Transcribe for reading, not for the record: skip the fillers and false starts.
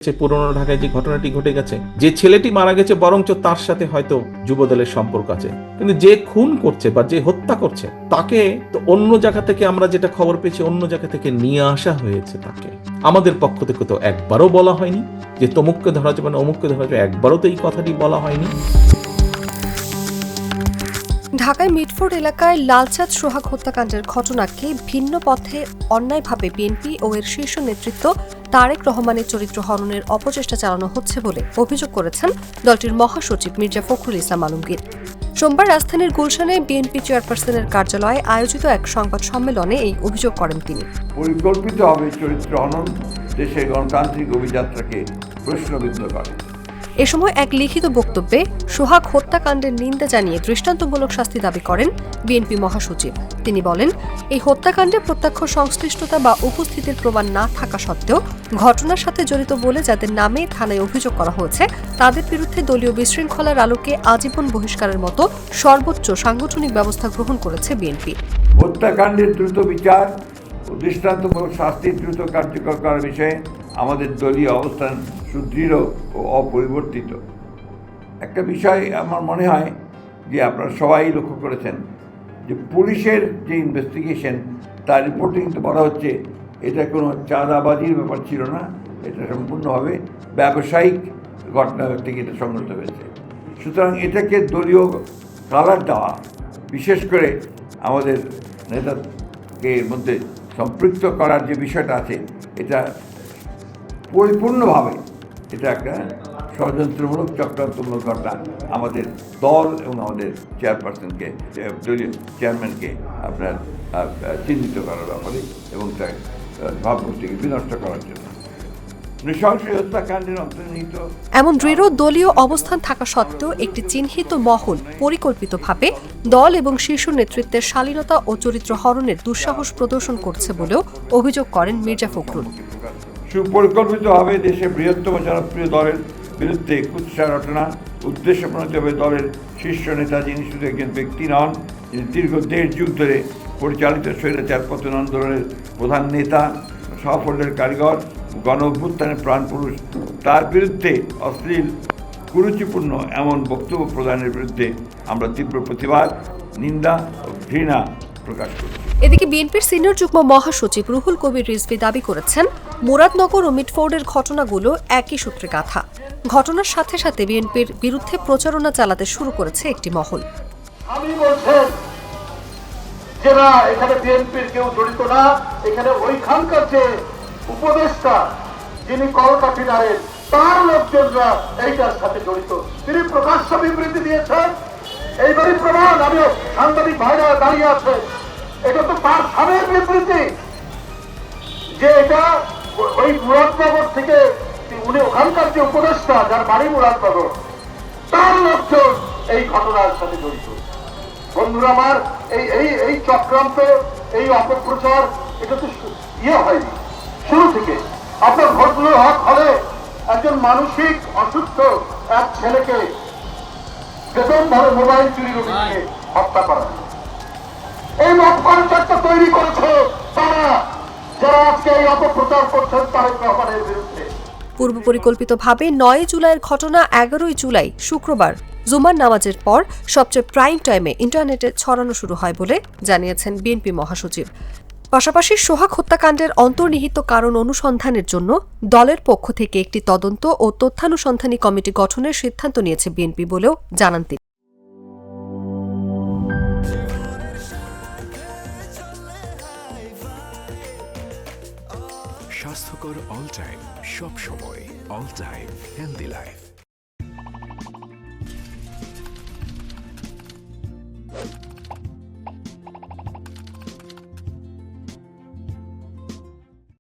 পুরনো ঢাকায় যে ঘটনাটি ঘটে গেছে, যে ছেলেটি মারা গেছে বরঞ্চ তার সাথে হয়তো যুবদলের সম্পর্ক আছে, কিন্তু যে খুন করছে বা যে হত্যা করছে তাকে তো অন্য জায়গা থেকে আমরা যেটা খবর পেয়েছি অন্য জায়গা থেকে নিয়ে আসা হয়েছে। তাকে আমাদের পক্ষ থেকে তো একবারও বলা হয়নি যে তমুককে ধরা যাবে না অমুককে ধরা যাবে, একবারও তো এই কথাটি বলা হয়নি। ঢাকায় মিটফোর্ড এলাকায় লালচাঁদ সোহাগ হত্যাকাণ্ডের ঘটনাকে ভিন্ন পথে অন্যায়ভাবে বিএনপি ও এর শীর্ষ নেতৃত্ব তারেক রহমানের চরিত্র হননের অপচেষ্টা চালানো হচ্ছে বলে অভিযোগ করেছেন দলটির মহাসচিব মির্জা ফখরুল ইসলাম আলমগীর। সোমবার রাজধানীর গুলশানে বিএনপি চেয়ারপারসনের কার্যালয়ে আয়োজিত এক সংবাদ সম্মেলনে এই অভিযোগ করেন তিনি। পরিকল্পিতভাবে চরিত্র হনন দেশের গণতান্ত্রিক অভিযাত্রাকে প্রশ্নবিদ্ধ করে। এ সময় এক লিখিত বক্তব্যে সোহাগ হত্যাকাণ্ডের নিন্দা জানিয়ে দৃষ্টান্তমূলক শাস্তি দাবি করেন বিএনপি মহাসচিব। তিনি বলেন, এই হত্যাকাণ্ডে প্রত্যক্ষ সংশ্লিষ্টতা বা উপস্থিতির প্রমাণ না থাকা সত্ত্বেও ঘটনার সাথে জড়িত বলে যাদের নামে থানায় অভিযোগ করা হয়েছে তাদের বিরুদ্ধে দলীয় বিশৃঙ্খলার আলোকে আজীবন বহিষ্কারের মতো সর্বোচ্চ সাংগঠনিক ব্যবস্থা গ্রহণ করেছে বিএনপি। হত্যাকাণ্ডের দ্রুত বিচার ও দৃষ্টান্তমূলক শাস্তি দ্রুত কার্যকর করার বিষয়ে আমাদের দলীয় অবস্থান সুদৃঢ় ও অপরিবর্তিত। একটা বিষয় আমার মনে হয় যে আপনারা সবাই লক্ষ্য করেছেন যে পুলিশের যে ইনভেস্টিগেশন তার রিপোর্টে কিন্তু বলা হচ্ছে এটা কোনো চাঁদাবাজির ব্যাপার ছিল না, এটা সম্পূর্ণভাবে ব্যবসায়িক ঘটনা থেকে এটা সংগঠিত হয়েছে। সুতরাং এটাকে দলীয় কালার দেওয়া, বিশেষ করে আমাদের নেতাকে এর মধ্যে সম্পৃক্ত করার যে বিষয়টা আছে, এটা পরিপূর্ণভাবে এটা একটা ষড়যন্ত্রমূলক চক্রান্তমূলক ঘটনা আমাদের দল এবং আমাদের চেয়ারপারসনকে, দলীয় চেয়ারম্যানকে আপনার চিহ্নিত করার ব্যাপারে এবং তার ভাবমূর্তিকে বিনষ্ট করার জন্য এমন দৃঢ় দলীয় অবস্থান থাকা সত্ত্বেও একটি চিহ্নিত মহল পরিকল্পিতভাবে দল এবং শীর্ষ নেতৃত্বের শালীনতা ও চরিত্র হরণের দুঃসাহস প্রদর্শন করছে বলেও অভিযোগ করেন মির্জা ফখরুল। সুপরিকল্পিতভাবে দেশের বৃহত্তম জনপ্রিয় দলের বিরুদ্ধে কুৎসা রটনা উদ্দেশ্যপ্রণোদিতভাবে দলের শীর্ষ নেতা, যিনি শুধু একজন ব্যক্তি নন, যিনি দীর্ঘ 1.5 যুগ ধরে পরিচালিত স্বৈরাচার পতন আন্দোলনের প্রধান নেতা, সাফল্যের কারিগর, গণ অভ্যুত্থানের প্রাণপুরুষ, তার বিরুদ্ধে অশ্লীল কুরুচিপূর্ণ এমন বক্তব্য প্রদানের বিরুদ্ধে আমরা তীব্র প্রতিবাদ, নিন্দা ও ঘৃণা প্রকাশ করি। এদিকে বিএনপির সিনিয়র যুগ্ম মহাসচিব রুহুল কবির রিজভী দাবি করেছেন, মুরাদনগর ও মিটফোর্ডের ঘটনাগুলো একই সূত্রে গাঁথা। ঘটনার সাথে সাথে বিএনপির বিরুদ্ধে প্রচারণা চালাতে শুরু করেছে একটি মহল। আমি বলছেন যে না, এখানে বিএনপির কেউ জড়িত না, এখানে ওইখানকার যে উপদেষ্টা যিনি কলকা ফিনারেন তার লোকজনরা এইটার সাথে জড়িত। তিনি প্রকাশ্য বিবৃতি দিয়েছেন, এইবারই প্রমাণ। আমিও সাংবাদিক ভাইরা দাঁড়িয়ে আছে, এটা তো তার স্বামীর বিবৃতি যে এটা ওই মুরাদনগর থেকে উনি ওখানকার যে উপদেষ্টা যার বাড়ি মুরাদনগর তার লোকজন এই ঘটনার সাথে জড়িত। বন্ধুরা আমার, এই চক্রান্ত, এই অপপ্রচার এটা তো হয়নি শুরু থেকে। আপনার ভোটগুলোর হক হলে একজন মানসিক অসুস্থ এক ছেলেকে বেতনভাবে মোবাইল চুরির অভিযোগে হত্যা করা, এই মতপার্থক্য তৈরি করেছে তারা, যারা আজকে এই অপপ্রচার করছেন তারেক রহমানের বিরুদ্ধে। পূর্ব পরিকল্পিতভাবে 9 জুলাইয়ের ঘটনা 11 জুলাই শুক্রবার জুমার নামাজের পর সবচেয়ে প্রাইম টাইমে ইন্টারনেটে ছড়ানো শুরু হয় বলে জানিয়েছেন বিএনপি মহাসচিব। পাশাপাশি সোহাগ হত্যাকাণ্ডের অন্তর্নিহিত কারণ অনুসন্ধানের জন্য দলের পক্ষ থেকে একটি তদন্ত ও তথ্যানুসন্ধানী কমিটি গঠনের সিদ্ধান্ত নিয়েছে বিএনপি বলেও জানান তিনি। স্বাস্থ্যকর অল টাইম, সব সময় অল টাইম হেলদি লাইফ।